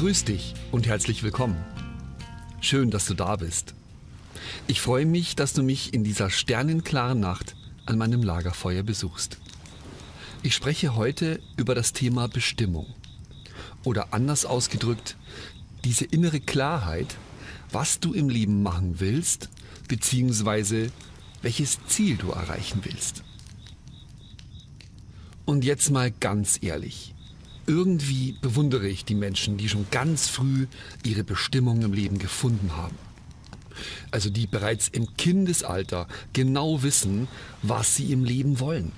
Grüß dich und herzlich willkommen. Schön, dass du da bist. Ich freue mich, dass du mich in dieser sternenklaren Nacht an meinem Lagerfeuer besuchst. Ich spreche heute über das Thema Bestimmung. Oder anders ausgedrückt, diese innere Klarheit, was du im Leben machen willst, beziehungsweise welches Ziel du erreichen willst. Und jetzt mal ganz ehrlich. Irgendwie bewundere ich die Menschen, die schon ganz früh ihre Bestimmung im Leben gefunden haben. Also die bereits im Kindesalter genau wissen, was sie im Leben wollen.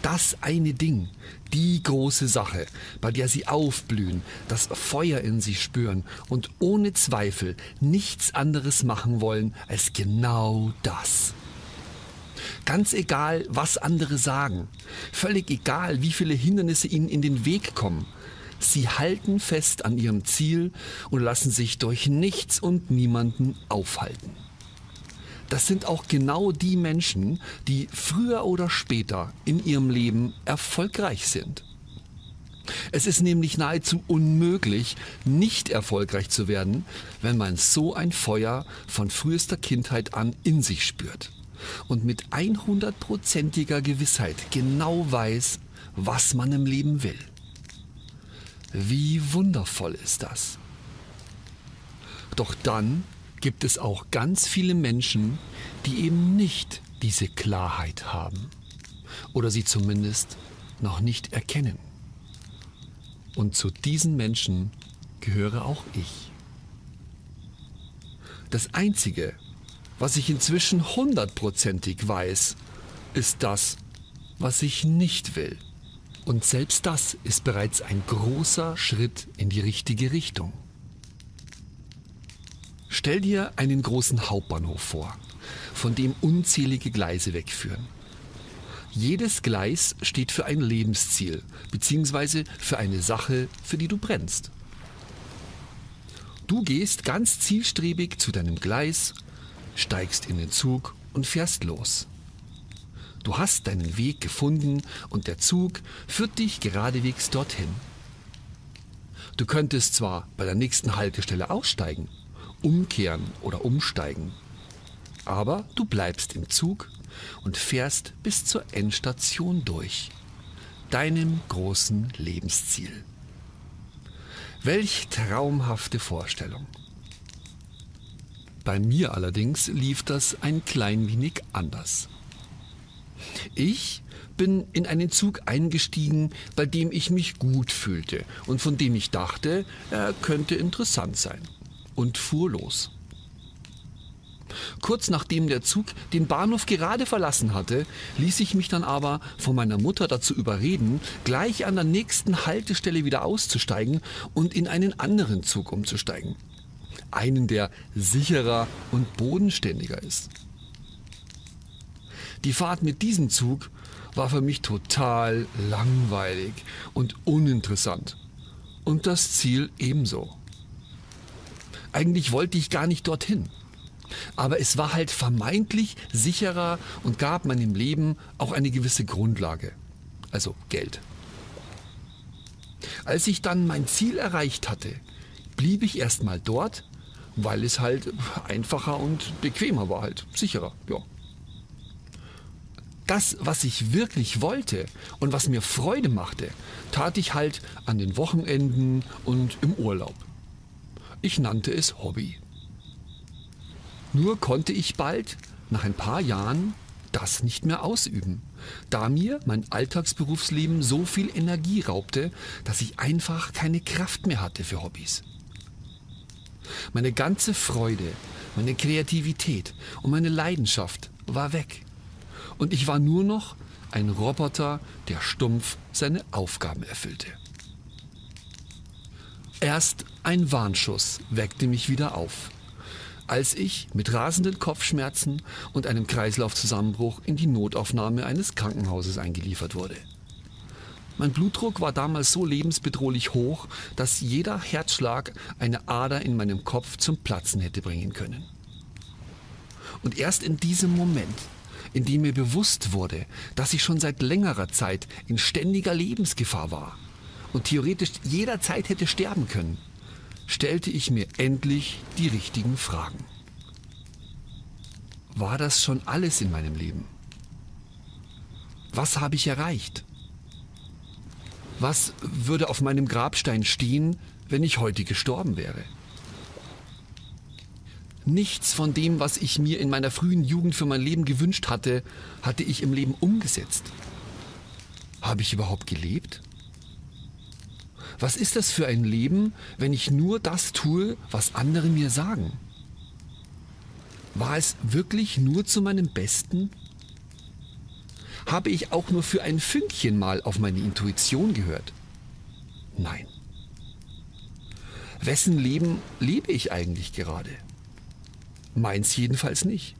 Das eine Ding, die große Sache, bei der sie aufblühen, das Feuer in sich spüren und ohne Zweifel nichts anderes machen wollen als genau das. Ganz egal, was andere sagen, völlig egal, wie viele Hindernisse ihnen in den Weg kommen. Sie halten fest an ihrem Ziel und lassen sich durch nichts und niemanden aufhalten. Das sind auch genau die Menschen, die früher oder später in ihrem Leben erfolgreich sind. Es ist nämlich nahezu unmöglich, nicht erfolgreich zu werden, wenn man so ein Feuer von frühester Kindheit an in sich spürt und mit 100%iger Gewissheit genau weiß, was man im Leben will. Wie wundervoll ist das? Doch dann gibt es auch ganz viele Menschen, die eben nicht diese Klarheit haben oder sie zumindest noch nicht erkennen. Und zu diesen Menschen gehöre auch ich. Das Einzige, was ich inzwischen 100%ig weiß, ist das, was ich nicht will. Und selbst das ist bereits ein großer Schritt in die richtige Richtung. Stell dir einen großen Hauptbahnhof vor, von dem unzählige Gleise wegführen. Jedes Gleis steht für ein Lebensziel bzw. für eine Sache, für die du brennst. Du gehst ganz zielstrebig zu deinem Gleis, steigst in den Zug und fährst los. Du hast deinen Weg gefunden und der Zug führt dich geradewegs dorthin. Du könntest zwar bei der nächsten Haltestelle aussteigen, umkehren oder umsteigen, aber du bleibst im Zug und fährst bis zur Endstation durch, deinem großen Lebensziel. Welch traumhafte Vorstellung! Bei mir allerdings lief das ein klein wenig anders. Ich bin in einen Zug eingestiegen, bei dem ich mich gut fühlte und von dem ich dachte, er könnte interessant sein, und fuhr los. Kurz nachdem der Zug den Bahnhof gerade verlassen hatte, ließ ich mich dann aber von meiner Mutter dazu überreden, gleich an der nächsten Haltestelle wieder auszusteigen und in einen anderen Zug umzusteigen. Einen, der sicherer und bodenständiger ist. Die Fahrt mit diesem Zug war für mich total langweilig und uninteressant. Und das Ziel ebenso. Eigentlich wollte ich gar nicht dorthin. Aber es war halt vermeintlich sicherer und gab meinem Leben auch eine gewisse Grundlage. Also Geld. Als ich dann mein Ziel erreicht hatte, blieb ich erstmal dort, weil es halt einfacher und bequemer war, halt sicherer, ja. Das, was ich wirklich wollte und was mir Freude machte, tat ich halt an den Wochenenden und im Urlaub. Ich nannte es Hobby. Nur konnte ich bald, nach ein paar Jahren, das nicht mehr ausüben, da mir mein Alltagsberufsleben so viel Energie raubte, dass ich einfach keine Kraft mehr hatte für Hobbys. Meine ganze Freude, meine Kreativität und meine Leidenschaft war weg. Und ich war nur noch ein Roboter, der stumpf seine Aufgaben erfüllte. Erst ein Warnschuss weckte mich wieder auf, als ich mit rasenden Kopfschmerzen und einem Kreislaufzusammenbruch in die Notaufnahme eines Krankenhauses eingeliefert wurde. Mein Blutdruck war damals so lebensbedrohlich hoch, dass jeder Herzschlag eine Ader in meinem Kopf zum Platzen hätte bringen können. Und erst in diesem Moment, in dem mir bewusst wurde, dass ich schon seit längerer Zeit in ständiger Lebensgefahr war und theoretisch jederzeit hätte sterben können, stellte ich mir endlich die richtigen Fragen. War das schon alles in meinem Leben? Was habe ich erreicht? Was würde auf meinem Grabstein stehen, wenn ich heute gestorben wäre? Nichts von dem, was ich mir in meiner frühen Jugend für mein Leben gewünscht hatte, hatte ich im Leben umgesetzt. Habe ich überhaupt gelebt? Was ist das für ein Leben, wenn ich nur das tue, was andere mir sagen? War es wirklich nur zu meinem Besten? Habe ich auch nur für ein Fünkchen mal auf meine Intuition gehört? Nein. Wessen Leben lebe ich eigentlich gerade? Meins jedenfalls nicht.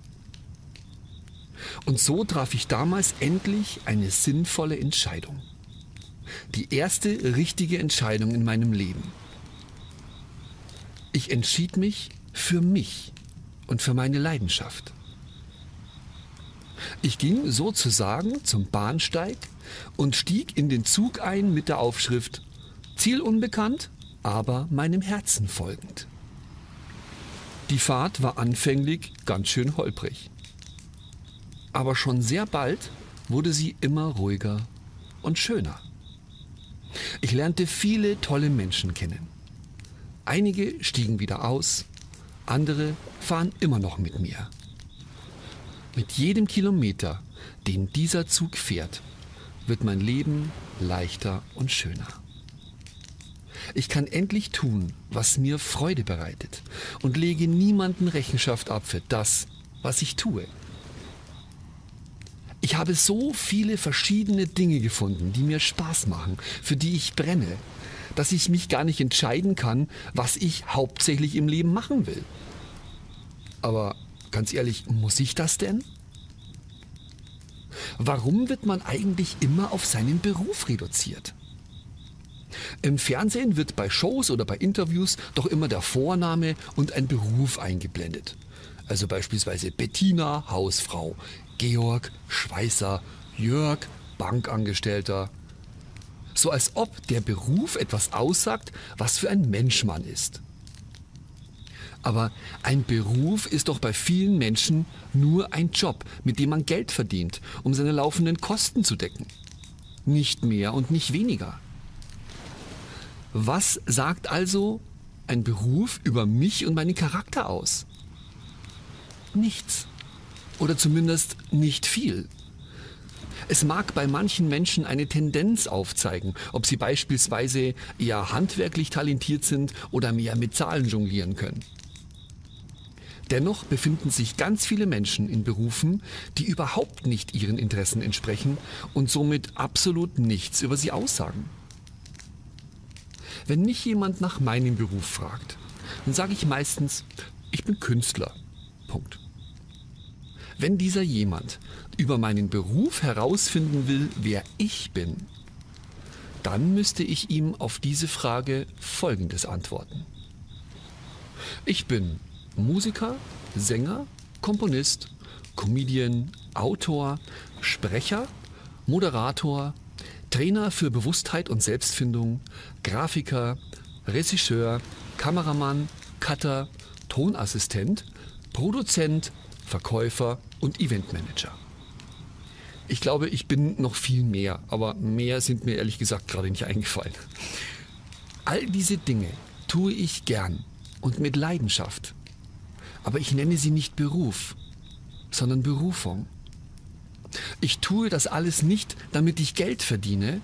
Und so traf ich damals endlich eine sinnvolle Entscheidung. Die erste richtige Entscheidung in meinem Leben. Ich entschied mich für mich und für meine Leidenschaft. Ich ging sozusagen zum Bahnsteig und stieg in den Zug ein mit der Aufschrift Ziel unbekannt, aber meinem Herzen folgend. Die Fahrt war anfänglich ganz schön holprig. Aber schon sehr bald wurde sie immer ruhiger und schöner. Ich lernte viele tolle Menschen kennen. Einige stiegen wieder aus, andere fahren immer noch mit mir. Mit jedem Kilometer, den dieser Zug fährt, wird mein Leben leichter und schöner. Ich kann endlich tun, was mir Freude bereitet und lege niemanden Rechenschaft ab für das, was ich tue. Ich habe so viele verschiedene Dinge gefunden, die mir Spaß machen, für die ich brenne, dass ich mich gar nicht entscheiden kann, was ich hauptsächlich im Leben machen will. Aber ganz ehrlich, muss ich das denn? Warum wird man eigentlich immer auf seinen Beruf reduziert? Im Fernsehen wird bei Shows oder bei Interviews doch immer der Vorname und ein Beruf eingeblendet. Also beispielsweise Bettina, Hausfrau, Georg, Schweißer, Jörg, Bankangestellter. So als ob der Beruf etwas aussagt, was für ein Mensch man ist. Aber ein Beruf ist doch bei vielen Menschen nur ein Job, mit dem man Geld verdient, um seine laufenden Kosten zu decken. Nicht mehr und nicht weniger. Was sagt also ein Beruf über mich und meinen Charakter aus? Nichts. Oder zumindest nicht viel. Es mag bei manchen Menschen eine Tendenz aufzeigen, ob sie beispielsweise eher handwerklich talentiert sind oder mehr mit Zahlen jonglieren können. Dennoch befinden sich ganz viele Menschen in Berufen, die überhaupt nicht ihren Interessen entsprechen und somit absolut nichts über sie aussagen. Wenn mich jemand nach meinem Beruf fragt, dann sage ich meistens, ich bin Künstler. Punkt. Wenn dieser jemand über meinen Beruf herausfinden will, wer ich bin, dann müsste ich ihm auf diese Frage Folgendes antworten. Ich bin Musiker, Sänger, Komponist, Comedian, Autor, Sprecher, Moderator, Trainer für Bewusstheit und Selbstfindung, Grafiker, Regisseur, Kameramann, Cutter, Tonassistent, Produzent, Verkäufer und Eventmanager. Ich glaube, ich bin noch viel mehr, aber mehr sind mir ehrlich gesagt gerade nicht eingefallen. All diese Dinge tue ich gern und mit Leidenschaft. Aber ich nenne sie nicht Beruf, sondern Berufung. Ich tue das alles nicht, damit ich Geld verdiene,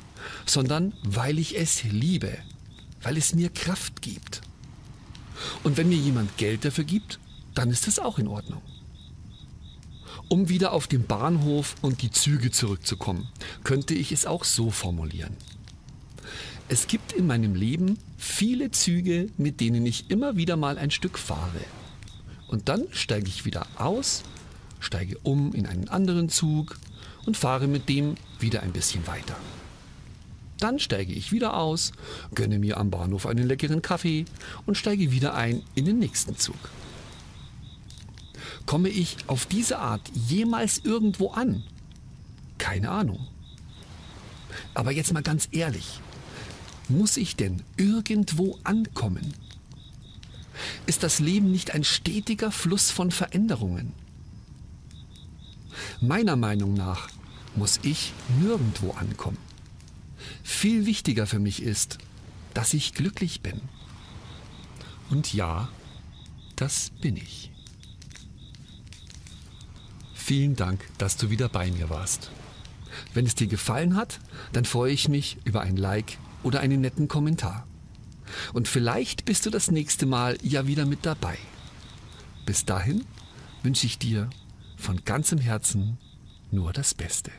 sondern weil ich es liebe, weil es mir Kraft gibt. Und wenn mir jemand Geld dafür gibt, dann ist das auch in Ordnung. Um wieder auf den Bahnhof und die Züge zurückzukommen, könnte ich es auch so formulieren. Es gibt in meinem Leben viele Züge, mit denen ich immer wieder mal ein Stück fahre. Und dann steige ich wieder aus, steige um in einen anderen Zug und fahre mit dem wieder ein bisschen weiter. Dann steige ich wieder aus, gönne mir am Bahnhof einen leckeren Kaffee und steige wieder ein in den nächsten Zug. Komme ich auf diese Art jemals irgendwo an? Keine Ahnung. Aber jetzt mal ganz ehrlich, muss ich denn irgendwo ankommen? Ist das Leben nicht ein stetiger Fluss von Veränderungen? Meiner Meinung nach muss ich nirgendwo ankommen. Viel wichtiger für mich ist, dass ich glücklich bin. Und ja, das bin ich. Vielen Dank, dass du wieder bei mir warst. Wenn es dir gefallen hat, dann freue ich mich über ein Like oder einen netten Kommentar. Und vielleicht bist du das nächste Mal ja wieder mit dabei. Bis dahin wünsche ich dir von ganzem Herzen nur das Beste.